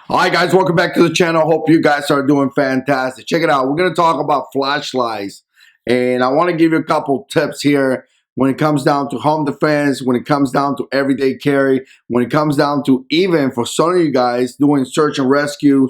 Alright guys, welcome back to the channel. Hope you guys are doing fantastic. Check it out. We're going to talk about flashlights. And I want to give you a couple tips here when it comes down to home defense, when it comes down to everyday carry, when it comes down to even for some of you guys doing search and rescue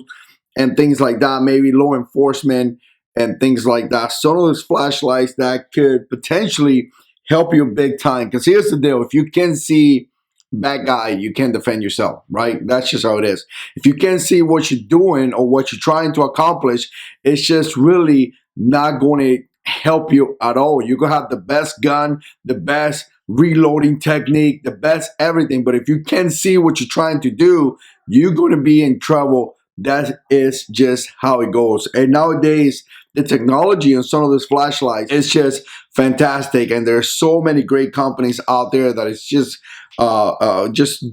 and things like that, maybe law enforcement and things like that. Some of those flashlights that could potentially help you big time. Because here's the deal. If you can see bad guy, you can't defend yourself, right? That's just how it is. If you can't see what you're doing or what you're trying to accomplish, it's just really not going to help you at all. You're going to have the best gun, the best reloading technique, the best everything. But if you can't see what you're trying to do, you're going to be in trouble. That is just how it goes. And nowadays, the technology on some of those flashlights is just fantastic. And there's so many great companies out there that it's just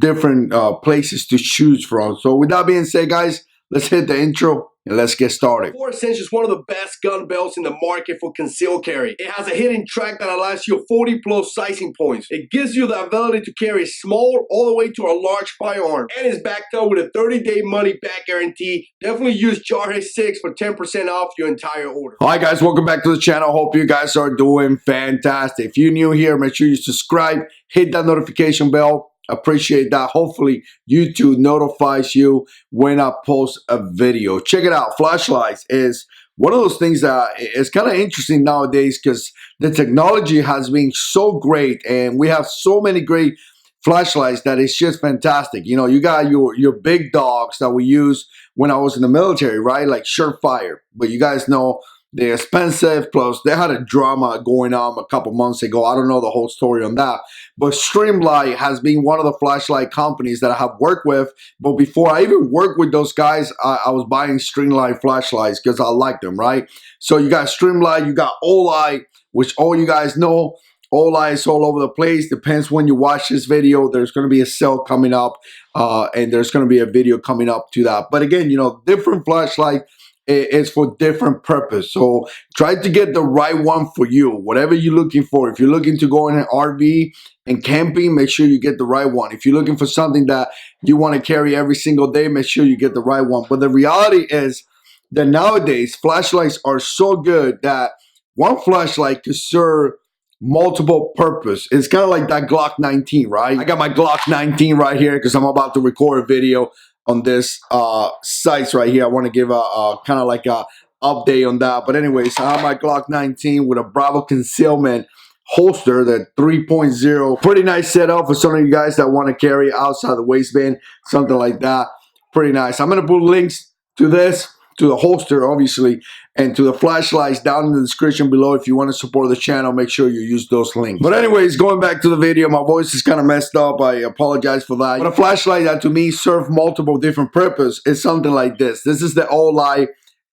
different places to choose from. So with that being said, guys, let's hit the intro and let's get started. 4 Essentials is one of the best gun belts in the market for concealed carry. It has a hidden track that allows you 40 plus sizing points. It gives you the ability to carry small all the way to a large firearm. And it's backed up with a 30-day money back guarantee. Definitely use JH6 for 10% off your entire order. Alright guys, welcome back to the channel. Hope you guys are doing fantastic. If you're new here, make sure you subscribe, hit that notification bell. Appreciate that. Hopefully YouTube notifies you when I post a video. Check it out. Flashlights is one of those things that is kind of interesting nowadays because the technology has been so great and we have so many great flashlights that it's just fantastic. You know, you got your big dogs that we use when I was in the military, right? Like Surefire. But you guys know they're expensive, plus they had a drama going on a couple months ago. I don't know the whole story on that. But Streamlight has been one of the flashlight companies that I have worked with. But before I even worked with those guys, I was buying Streamlight flashlights because I like them, right? So you got Streamlight, you got Olight, which all you guys know. Olight is all over the place. Depends when you watch this video. There's going to be a sale coming up and there's going to be a video coming up to that. But again, you know, different flashlight is for different purpose. So try to get the right one for you, whatever you're looking for. If you're looking to go in an RV and camping, make sure you get the right one. If you're looking for something that you want to carry every single day, make sure you get the right one. But the reality is that nowadays flashlights are so good that one flashlight could serve multiple purpose. It's kind of like that Glock 19, right? I got my Glock 19 right here because I'm about to record a video on this sites right here. I want to give a kind of like a update on that. But anyways, I have my Glock 19 with a Bravo concealment holster, the 3.0. Pretty nice setup for some of you guys that want to carry outside the waistband, something like that. Pretty nice. I'm going to put links to this, to the holster, obviously, and to the flashlights down in the description below. If you want to support the channel, make sure you use those links. But anyways, going back to the video, my voice is kind of messed up. I apologize for that. But a flashlight that to me serve multiple different purposes is something like this. This is the Olight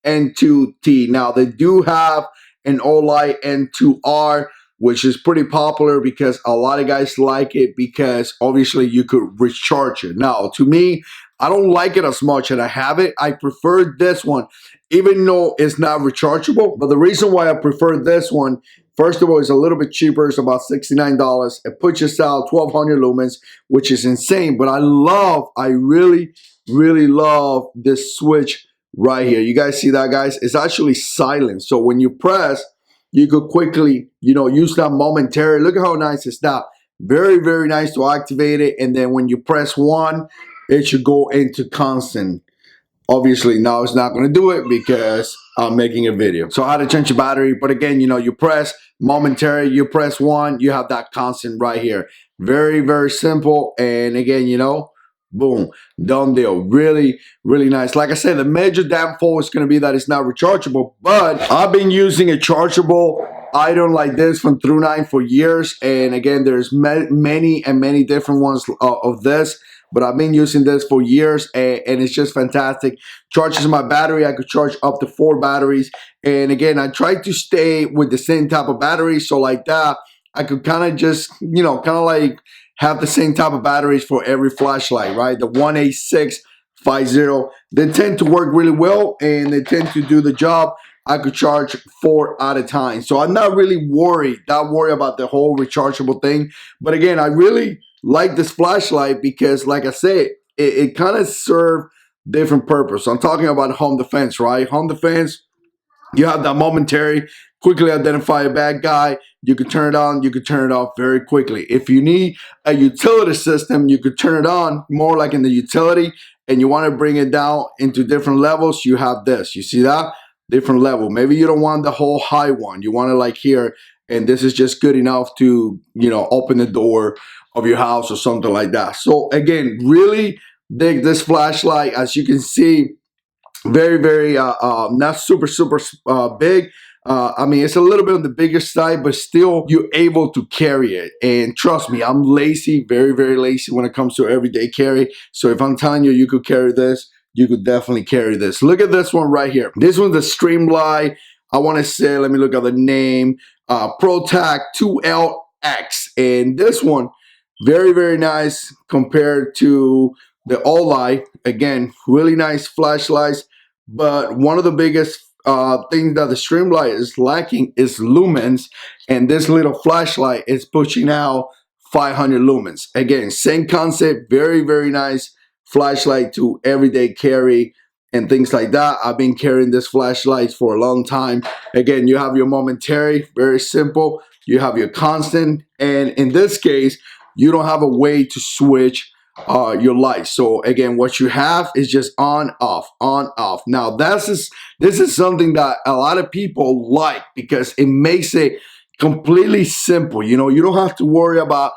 N2T. Now, they do have an Olight N2R, which is pretty popular because a lot of guys like it because obviously you could recharge it. Now, to me, I don't like it as much and I have it. I prefer this one, even though it's not rechargeable. But the reason why I prefer this one, first of all, is a little bit cheaper. It's about $69. It puts us out 1200 lumens, which is insane. But I really, really love this switch right here. You guys see that, guys? It's actually silent. So when you press, you could quickly, you know, use that momentarily. Look at how nice it's that. Very, very nice to activate it. And then when you press one, it should go into constant. Obviously, now it's not going to do it because I'm making a video. So I had to change the battery. But again, you know, you press momentary, you press one, you have that constant right here. Very, very simple. And again, you know, boom, done deal. Really, really nice. Like I said, the major downfall is going to be that it's not rechargeable. But I've been using a chargeable item like this from TrueNine for years. And again, there's many different ones of this. But I've been using this for years and it's just fantastic. Charges my battery. I could charge up to 4 batteries. And again, I try to stay with the same type of battery. So like that, I could kind of just, you know, kind of like have the same type of batteries for every flashlight, right? The 18650, they tend to work really well and they tend to do the job I could charge 4 at a time. So I'm not really worried about the whole rechargeable thing. But again, I really like this flashlight because, like I said, it kind of serves different purpose. I'm talking about home defense, right? Home defense, you have that momentary, quickly identify a bad guy. You can turn it on, you can turn it off very quickly. If you need a utility system, you could turn it on more like in the utility, and you want to bring it down into different levels. You have this. You see that? Different level. Maybe you don't want the whole high one. You want it like here, and this is just good enough to, open the door of your house or something like that. So again, really dig this flashlight. As you can see, very, very not super big. I mean, it's a little bit on the bigger side, but still you're able to carry it. And trust me, I'm lazy, very, very lazy when it comes to everyday carry. So if I'm telling you, you could carry this, you could definitely carry this. Look at this one right here. This one's the Streamlight. I want to say, let me look at the name, ProTac 2LX. And this one, very, very nice compared to the All-Eye. Again, really nice flashlights. But one of the biggest things that the Streamlight is lacking is lumens, and this little flashlight is pushing out 500 lumens. Again, same concept, very, very nice flashlight to everyday carry and things like that. I've been carrying this flashlight for a long time. Again, you have your momentary, very simple. You have your constant, and in this case, you don't have a way to switch your lights. So again, what you have is just on, off, on, off. Now this is something that a lot of people like because it makes it completely simple. You don't have to worry about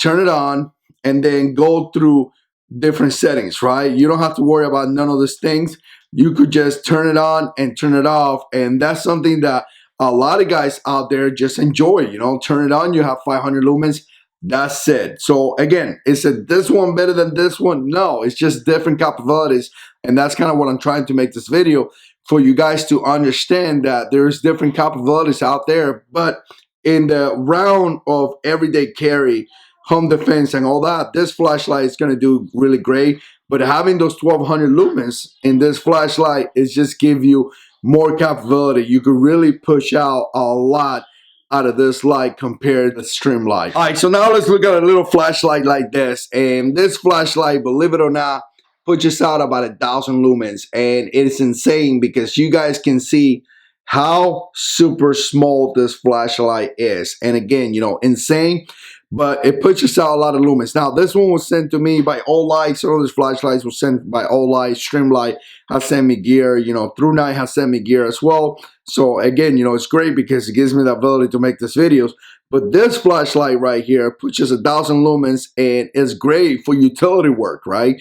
turn it on and then go through different settings, right? You don't have to worry about none of these things. You could just turn it on and turn it off, and that's something that a lot of guys out there just enjoy. Turn it on, you have 500 lumens. That's it. So again, is it this one better than this one? No, it's just different capabilities. And that's kind of what I'm trying to make this video for you guys to understand, that there's different capabilities out there. But in the round of everyday carry, home defense and all that, this flashlight is going to do really great. But having those 1200 lumens in this flashlight is just give you more capability. You could really push out a lot out of this light compared to the Streamlight. All right, so now let's look at a little flashlight like this. And this flashlight, believe it or not, pushes out about 1,000 lumens. And it's insane because you guys can see how super small this flashlight is. And again, insane, but it pushes out a lot of lumens. Now, this one was sent to me by All-Eye. Some of these flashlights were sent by All-Eye. Streamlight has sent me gear. Through Night has sent me gear as well. So again, it's great because it gives me the ability to make these videos. But this flashlight right here pushes 1,000 lumens and is great for utility work, right?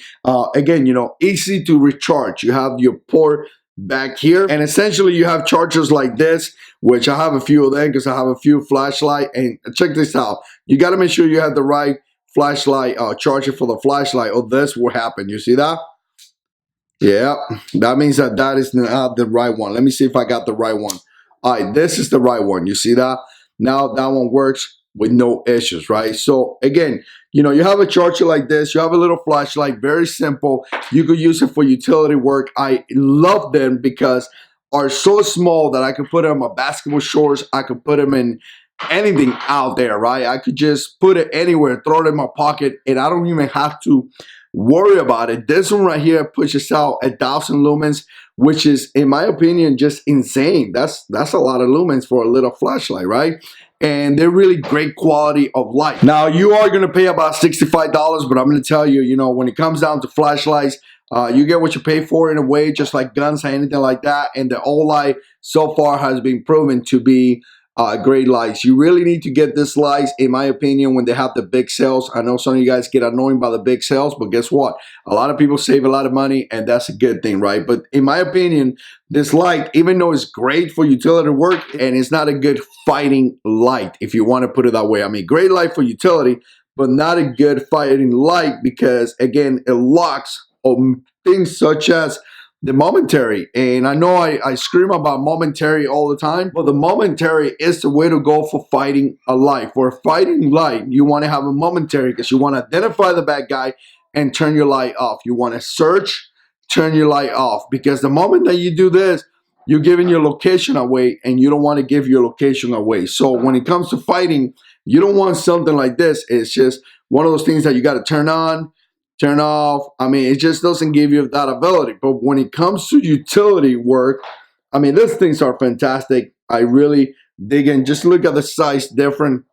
Again, easy to recharge. You have your port back here, and essentially you have chargers like this, which I have a few of them because I have a few flashlight. And check this out, you got to make sure you have the right flashlight charger for the flashlight, or this will happen. You see that? Yeah, that means that is not the right one. Let me see if I got the right one. All right, this is the right one. You see that? Now that one works with no issues, right? So again, you have a charger like this. You have a little flashlight, very simple. You could use it for utility work. I love them because are so small that I could put them in my basketball shorts. I could put them in anything out there, right? I could just put it anywhere, throw it in my pocket, and I don't even have to worry about it. This one right here pushes out 1,000 lumens, which is, in my opinion, just insane. That's a lot of lumens for a little flashlight, right? And they're really great quality of light. Now, you are going to pay about $65, but I'm going to tell you, when it comes down to flashlights, you get what you pay for in a way, just like guns or anything like that. And the All-Eye so far has been proven to be great lights. You really need to get this lights, in my opinion, when they have the big sales. I know some of you guys get annoyed by the big sales, but guess what? A lot of people save a lot of money, and that's a good thing, right? But in my opinion, this light, even though it's great for utility work, and it's not a good fighting light, if you want to put it that way. I mean, great light for utility, but not a good fighting light because, again, it locks on things such as the momentary. And I know I scream about momentary all the time, but the momentary is the way to go for fighting a light. For a fighting light, you want to have a momentary because you want to identify the bad guy and turn your light off. You want to search, turn your light off, because the moment that you do this, you're giving your location away, and you don't want to give your location away. So when it comes to fighting, you don't want something like this. It's just one of those things that you got to turn on, turn off. I mean, it just doesn't give you that ability. But when it comes to utility work, I mean, these things are fantastic. I really dig in. Just look at the size difference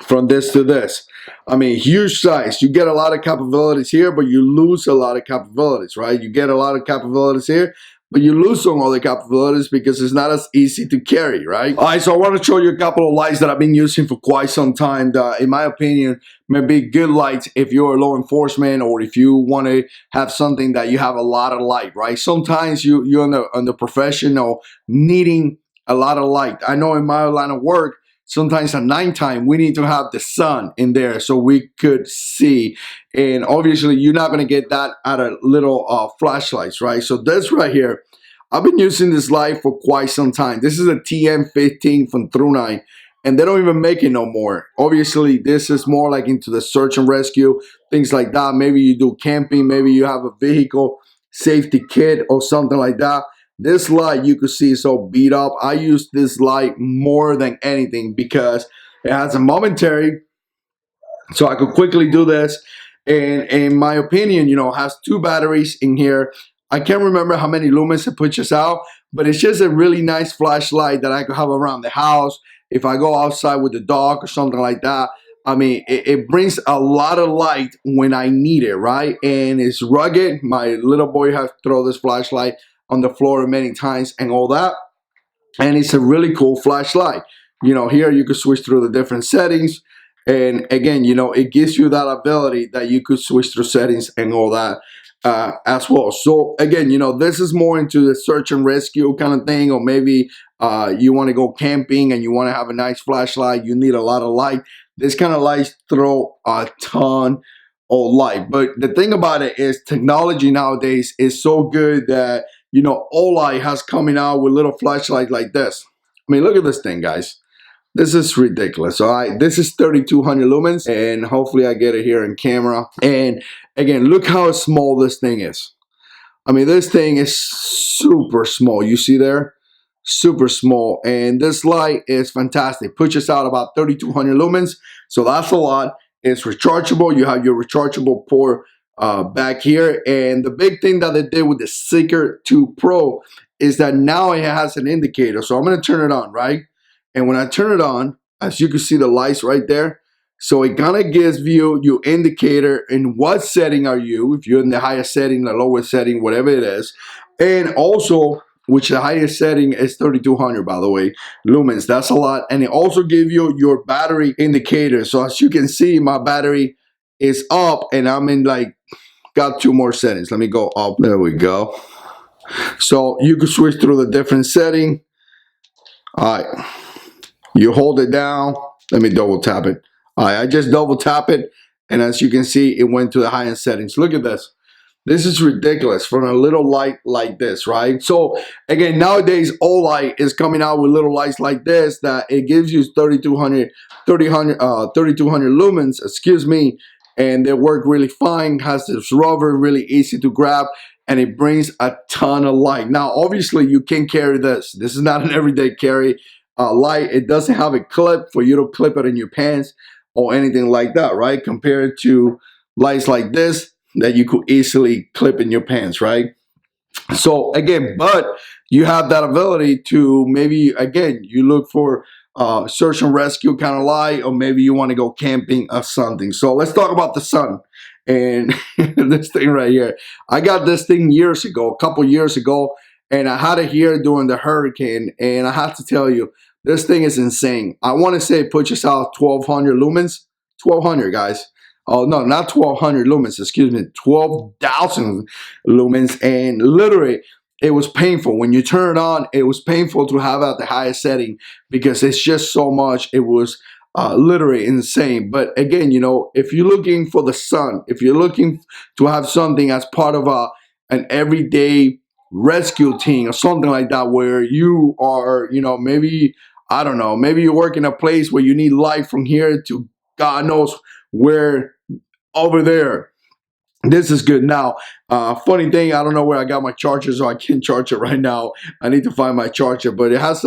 from this to this. I mean, huge size. You get a lot of capabilities here, but you lose a lot of capabilities, right? You get a lot of capabilities here, but you lose some other capabilities because it's not as easy to carry, right? All right, so I want to show you a couple of lights that I've been using for quite some time that, in my opinion, may be good lights if you're a law enforcement or if you want to have something that you have a lot of light, right? Sometimes you're on the profession or needing a lot of light. I know in my line of work, sometimes at nighttime, we need to have the sun in there so we could see. And obviously, you're not going to get that out of little flashlights, right? So this right here, I've been using this light for quite some time. This is a TM15 from Trunai, and they don't even make it no more. Obviously, this is more like into the search and rescue, things like that. Maybe you do camping, maybe you have a vehicle safety kit or something like that. This light you could see is so beat up. I use this light more than anything because it has a momentary, so I could quickly do this. And in my opinion, has two batteries in here. I can't remember how many lumens it pushes out, but it's just a really nice flashlight that I could have around the house. If I go outside with the dog or something like that, I mean, it brings a lot of light when I need it, right? And it's rugged. My little boy has thrown this flashlight on the floor many times and all that. And it's a really cool flashlight. Here you could switch through the different settings. And again, it gives you that ability that you could switch through settings and all that as well. So again, this is more into the search and rescue kind of thing, or maybe you want to go camping and you want to have a nice flashlight. You need a lot of light. This kind of lights throw a ton of light. But the thing about it is technology nowadays is so good that Olight has coming out with little flashlights like this. I mean, look at this thing, guys. This is ridiculous. All right, this is 3200 lumens, and hopefully I get it here in camera. And again, look how small this thing is. I mean, this thing is super small. You see there? Super small. And this light is fantastic. Pushes out about 3200 lumens. So that's a lot. It's rechargeable. You have your rechargeable port back here. And the big thing that they did with the Seeker 2 Pro is that now it has an indicator. So I'm going to turn it on, right? And when I turn it on, as you can see the lights right there, so it kind of gives you your indicator in what setting are you, if you're in the highest setting, the lowest setting, whatever it is. And also, which the highest setting is 3200, by the way, lumens. That's a lot. And it also gives you your battery indicator. So as you can see, my battery is up and I'm in got two more settings. Let me go up. There we go. So you can switch through the different setting. All right. You hold it down. Let me double tap it. All right, I just double tap it, and as you can see, it went to the highest settings. Look at this. This is ridiculous for a little light like this, right? So again, nowadays, Olight is coming out with little lights like this that it gives you 3200 lumens, excuse me, and they work really fine. Has this rubber, really easy to grab, and it brings a ton of light. Now, obviously, you can carry this. This is not an everyday carry light. It doesn't have a clip for you to clip it in your pants or anything like that, right? Compared to lights like this that you could easily clip in your pants, right? So again, but you have that ability to maybe, again, you look for search and rescue kind of light, or maybe you want to go camping or something. So let's talk about the sun and this thing right here. I got this thing years ago, a couple years ago, and I had it here during the hurricane, and I have to tell you, this thing is insane. I want to say it pushes out 1200 lumens. 1200, guys. Oh, no, not 1200 lumens. Excuse me. 12,000 lumens. And literally, it was painful. When you turn it on, it was painful to have at the highest setting because it's just so much. It was literally insane. But again, if you're looking for the sun, if you're looking to have something as part of an everyday rescue team or something like that, where you are, maybe, I don't know, maybe you work in a place where you need light from here to God knows where over there. This is good. Now, funny thing, I don't know where I got my charger, so I can't charge it right now. I need to find my charger, but it has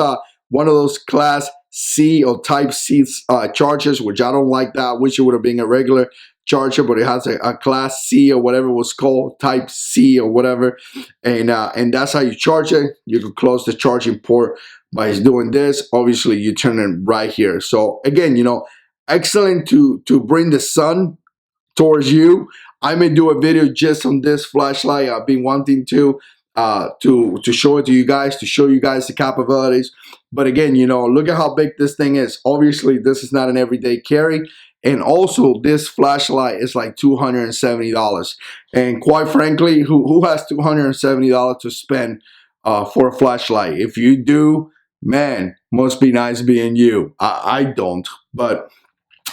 one of those Class C or Type C chargers, which I don't like that. I wish it would have been a regular charger, but it has a Class C or whatever it was called, Type C or whatever, and that's how you charge it. You can close the charging port by doing this. Obviously, you turn it right here. So again, excellent to bring the sun towards you. I may do a video just on this flashlight. I've been wanting to show it to you guys, to show you guys the capabilities. But again, look at how big this thing is. Obviously, this is not an everyday carry. And also, this flashlight is like $270. And quite frankly, who has $270 to spend for a flashlight? If you do, man, must be nice being you. I don't, but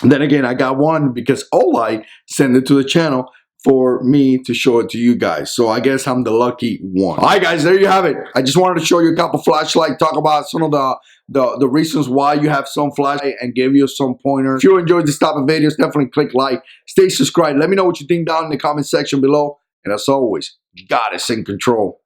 then again, I got one because Oli sent it to the channel for me to show it to you guys. So I guess I'm the lucky one. All right, guys, there you have it. I just wanted to show you a couple flashlights, talk about some of the reasons why you have some flashlight, and give you some pointers. If you enjoyed this type of videos, definitely click like, stay subscribed. Let me know what you think down in the comment section below. And as always, God is in control.